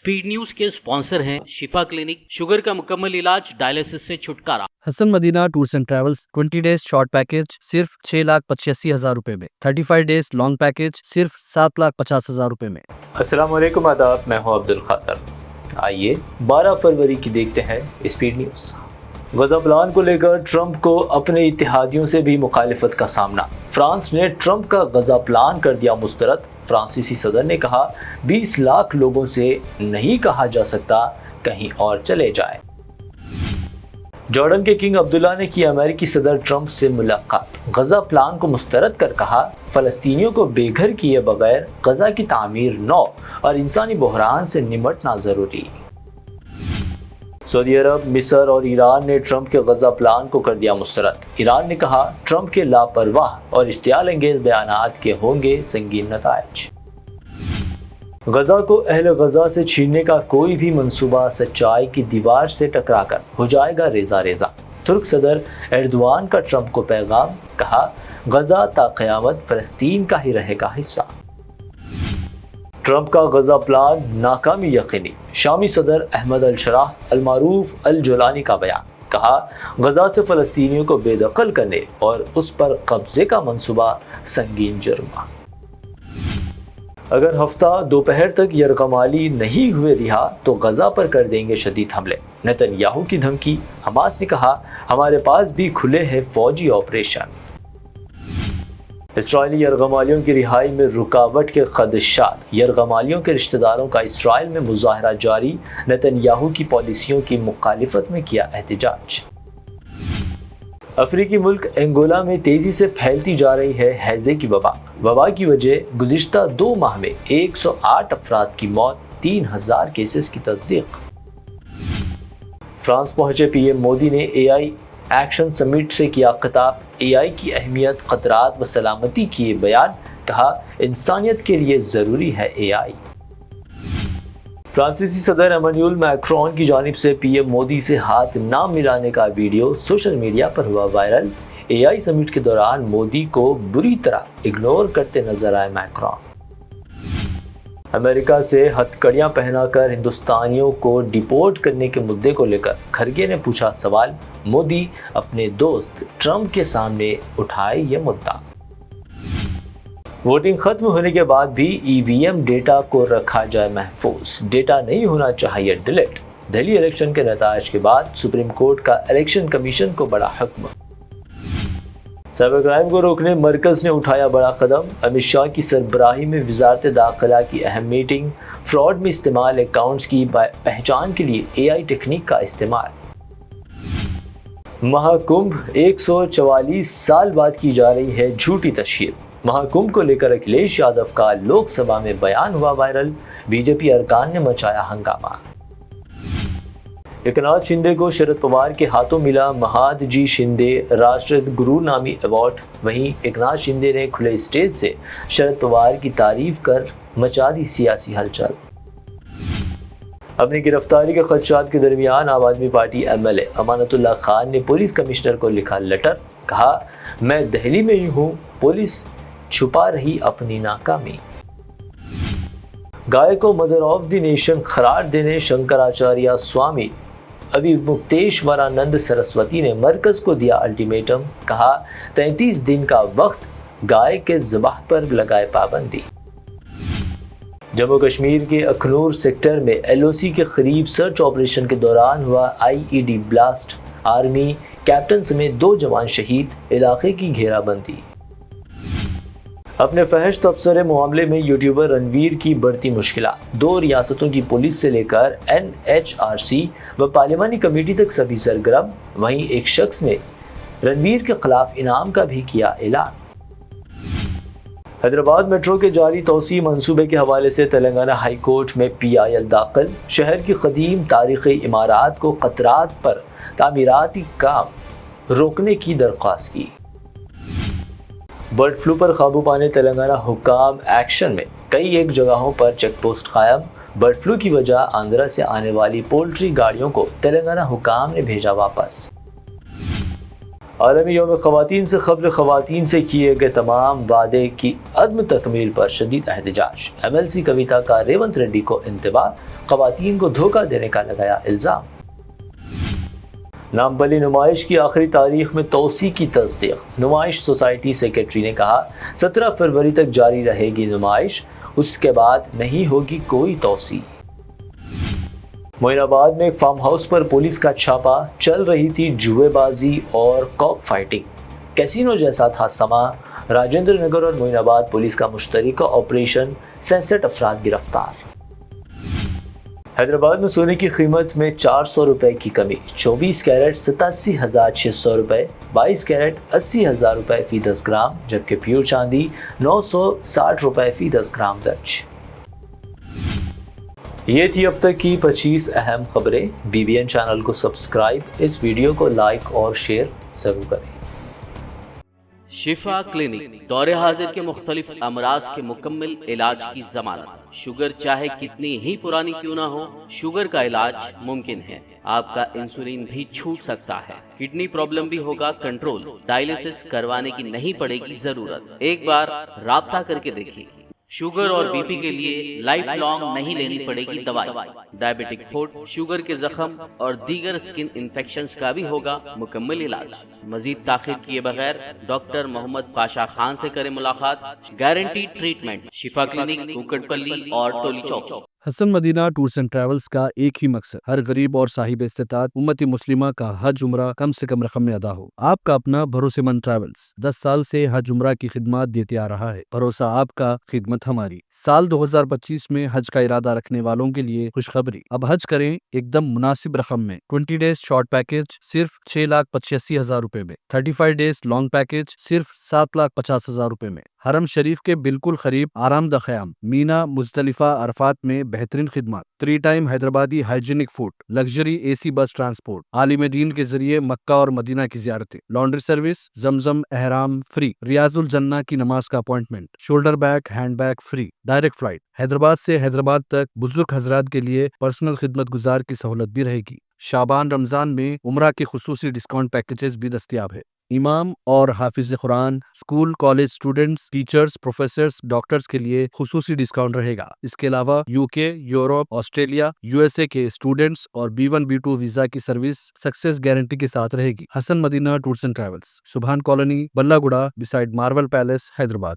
Speed news के sponsor हैं शिफा clinic, sugar का मुकम्मल इलाज, डायलिसिस से छुटकारा। Hasan Madina tours and travels 20 days short package सिर्फ 6,85,000 रुपए में, 35 डेज लॉन्ग पैकेज सिर्फ 7,50,000 रुपए में। अस्सलाम वालेकुम, आदाब, मैं हूं अब्दुल खातर। आइए 12 फरवरी की देखते हैं स्पीड न्यूज़। गजा प्लान को लेकर ट्रंप को अपने इत्तेहादियों से भी मुखालिफत का सामना। फ्रांस ने ट्रंप का गजा प्लान कर दिया मुस्तरद। फ्रांसीसी सदर ने कहा 20 लाख लोगों से नहीं कहा जा सकता कहीं और चले जाए। जॉर्डन के किंग अब्दुल्ला ने की अमेरिकी सदर ट्रंप से मुलाकात। गजा प्लान को मुस्तरद कर कहा फ़लस्तीनियों को बेघर किए बगैर गजा की तामीर नौ और इंसानी बहरान से निमटना ज़रूरी। सऊदी अरब, मिस्र और ईरान ने ट्रंप के गजा प्लान को कर दिया मुस्तरद। ईरान ने कहा ट्रंप के लापरवाह और इश्तियाल अंगेज बयानात के होंगे संगीन नताइज। गजा को अहले गजा से छीनने का कोई भी मंसूबा सच्चाई की दीवार से टकरा कर हो जाएगा रेजा रेजा। तुर्क सदर एर्दोआन का ट्रंप को पैगाम, कहा गजा ता क़यामत फ़लस्तीन का ही रहेगा हिस्सा। ट्रंप का गजा प्लान नाकामी यकीनी। शामी सदर अहमद अल-शराह अल-मारूफ अल-जोलानी का बयान, कहा गजा से फ़लस्तीनियों को बेदखल करने और उस पर कब्जे का मंसूबा संगीन जुर्म। अगर हफ्ता दोपहर तक यरगमाली नहीं हुए रिहा तो गजा पर कर देंगे शदीद हमले। नेतन्याहू की धमकी। हमास ने कहा हमारे पास भी खुले हैं फौजी ऑपरेशन। इसराइली यरगमालियों की रिहाई में रुकावट के खदशात। यरगमालियों के रिश्तेदारों का इसराइल में मुजाहरा जारी। नेतन्याहू की पॉलिसियों की मुखालिफत में किया एहतजाज। अफ्रीकी मुल्क एंगोला में तेजी से फैलती जा रही है हैजे की वबा। वबा की वजह गुज़िश्ता 2 माह में 108 अफराद की मौत, 3000 केसेस की तस्दीक। फ्रांस पहुंचे पीएम मोदी ने एआई एक्शन समिट से किया खिताब। एआई की अहमियत, खतरात व सलामती किए बयान, कहा इंसानियत के लिए ज़रूरी है एआई। फ्रांसीसी सदर एमानुएल मैक्रोन की जानिब से पीएम मोदी से हाथ ना मिलाने का वीडियो सोशल मीडिया पर हुआ वायरल। एआई समिट के दौरान मोदी को बुरी तरह इग्नोर करते नजर आए मैक्रोन। अमेरिका से हथकड़ियां पहनाकर हिंदुस्तानियों को डिपोर्ट करने के मुद्दे को लेकर खरगे ने पूछा सवाल। मोदी अपने दोस्त ट्रंप के सामने उठाए ये मुद्दा। वोटिंग खत्म होने के बाद भी ईवीएम डेटा को रखा जाए महफूज। डेटा नहीं होना चाहिए डिलीट। दिल्ली इलेक्शन के नताइज के बाद सुप्रीम कोर्ट का इलेक्शन कमीशन को बड़ा हुक्म। साइबर क्राइम को रोकने मरकज ने उठाया बड़ा कदम। अमित शाह की सरबराही में वजारत दाखिला की अहम मीटिंग। फ्रॉड में इस्तेमाल अकाउंट्स की पहचान के लिए एआई टेक्निक का इस्तेमाल। महाकुंभ 144 साल बाद की जा रही है झूठी तशहीर। महाकुंभ को लेकर अखिलेश यादव का लोकसभा में बयान हुआ वायरल। बीजेपी अरकान ने मचाया हंगामा। एकनाथ शिंदे को शरद पवार के हाथों मिला महादजी शिंदे राष्ट्र गुरु नामी अवार्ड। वहीं एकनाथ शिंदे ने खुले स्टेज से शरद पवार की तारीफ कर मचा दी सियासी हलचल। अपनी गिरफ्तारी के खदशात के दरमियान आम आदमी पार्टी एमएलए अमानतुल्लाह खान ने पुलिस कमिश्नर को लिखा लेटर, कहा मैं दिल्ली में ही हूँ, पुलिस छुपा रही अपनी नाकामी। गाय को मदर ऑफ द नेशन करार देने शंकराचार्य स्वामी अविमुक्तेश्वरानंद सरस्वती ने मरकज को दिया अल्टीमेटम, कहा 33 दिन का वक्त, गाय के ज़बाह पर लगाए पाबंदी। जम्मू कश्मीर के अखनूर सेक्टर में एलओसी के करीब सर्च ऑपरेशन के दौरान हुआ आईईडी ब्लास्ट। आर्मी कैप्टन समेत 2 जवान शहीद, इलाके की घेराबंदी। अपने फहश तबसरे मामले में यूट्यूबर रणवीर की बढ़ती मुश्किलात। 2 रियासतों की पुलिस से लेकर एनएचआरसी व पार्लिमानी कमेटी तक सभी सरगर्म। वहीं एक शख्स ने रणवीर के खिलाफ इनाम का भी किया ऐलान। हैदराबाद मेट्रो के जारी तौसी मंसूबे के हवाले से तेलंगाना हाई कोर्ट में पीआईएल दाखिल। शहर की कदीम तारीखी इमारत को खतरात पर तामीराती काम रोकने की दरख्वास्त की। बर्ड फ्लू पर काबू पाने तेलंगाना हुक्काम एक्शन में। कई एक जगहों पर चेक पोस्ट कायम। बर्ड फ्लू की वजह आंध्रा से आने वाली पोल्ट्री गाड़ियों को तेलंगाना हुक्काम ने भेजा वापस। عالمی یوم خواتین سے قبل خواتین سے کیے گئے تمام وعدے کی عدم تکمیل پر شدید احتجاج، MLC کویتا کا ریونت ریڈی کو انتباہ، خواتین کو دھوکہ دینے کا لگایا الزام۔ نامبلی نمائش کی آخری تاریخ میں توسیع کی تصدیق، نمائش سوسائٹی سیکرٹری نے کہا 17 فروری تک جاری رہے گی نمائش، اس کے بعد نہیں ہوگی کوئی توسیع۔ معین آباد میں ایک فارم ہاؤس پر پولیس کا چھاپا، چل رہی تھی جوئے بازی اور کاک فائٹنگ، کیسینو جیسا تھا سما۔ راجندر نگر اور معین آباد پولیس کا مشترکہ آپریشن، 67 افراد گرفتار۔ حیدرآباد میں سونے کی قیمت میں 400 روپے کی کمی، 24 کیرٹ 87,600 روپے، 22 کیرٹ 80,000 روپے فی 10 گرام، جبکہ پیور چاندی 960 روپے فی 10 گرام درج۔ یہ تھی اب تک کی 25 اہم خبریں۔ BBN چینل کو سبسکرائب، اس ویڈیو کو لائک اور شیئر ضرور کریں۔ شفا کلینک دور حاضر کے مختلف امراض کے مکمل علاج کی ضمانت۔ شوگر چاہے کتنی ہی پرانی کیوں نہ ہو، شوگر کا علاج ممکن ہے۔ آپ کا انسولین بھی چھوٹ سکتا ہے، کڈنی پرابلم بھی ہوگا کنٹرول، ڈائلیسس کروانے کی نہیں پڑے گی ضرورت۔ ایک بار رابطہ کر کے دیکھیے۔ شوگر اور BP کے لیے لائف لانگ نہیں لینی پڑے گی دوائی۔ ڈائبیٹک فوڈ، شوگر کے زخم اور دیگر اسکن انفیکشنز کا بھی ہوگا مکمل علاج۔ مزید تاخیر کیے بغیر ڈاکٹر محمد پاشا خان سے کریں ملاقات، گارنٹی ٹریٹمنٹ۔ شفا کلینک، کوکٹ پلی اور ٹولی چوک۔ حسن مدینہ ٹورز اینڈ ٹریولز کا ایک ہی مقصد، ہر غریب اور صاحب استطاعت امت مسلمہ کا حج عمرہ کم سے کم رقم میں ادا ہو۔ آپ کا اپنا بھروسے مند ٹریولز 10 سال سے حج عمرہ کی خدمات دیتے آ رہا ہے، بھروسہ آپ کا، خدمت ہماری۔ سال 2025 میں حج کا ارادہ رکھنے والوں کے لیے خوشخبری، اب حج کریں ایک دم مناسب رقم میں۔ 20 ڈیز شارٹ پیکج صرف 6,85,000 روپے میں، 35 ڈیز لانگ پیکج صرف 7,50,000 روپے میں۔ حرم شریف کے بالکل قریب آرام دہ قیام، مینا، مزدلفہ، عرفات میں بہترین خدمات، 3 time Hyderabadi hygienic food, luxury AC بس ٹرانسپورٹ، عالم دین کے ذریعے مکہ اور مدینہ کی زیارتیں، لانڈری سروس، زمزم احرام فری، ریاض الجنہ کی نماز کا appointment, shoulder bag hand bag free, direct flight Hyderabad سے حیدرآباد تک، بزرگ حضرات کے لیے پرسنل خدمت گزار کی سہولت بھی رہے گی۔ شعبان رمضان میں عمرہ کے خصوصی ڈسکاؤنٹ پیکیجز بھی دستیاب ہے۔ امام اور حافظ قرآن، school college students, teachers, professors, doctors کے لیے خصوصی ڈسکاؤنٹ رہے گا۔ اس کے علاوہ UK، یورپ، آسٹریلیا، USA کے اسٹوڈنٹس اور B1 B2 ویزا کی سروس سکسیس گارنٹی کے ساتھ رہے گی۔ حسن مدینہ ٹورز اینڈ ٹریولز، سبحان کالونی، بلہ گڑا، بسائڈ مارول پیلیس، حیدرآباد۔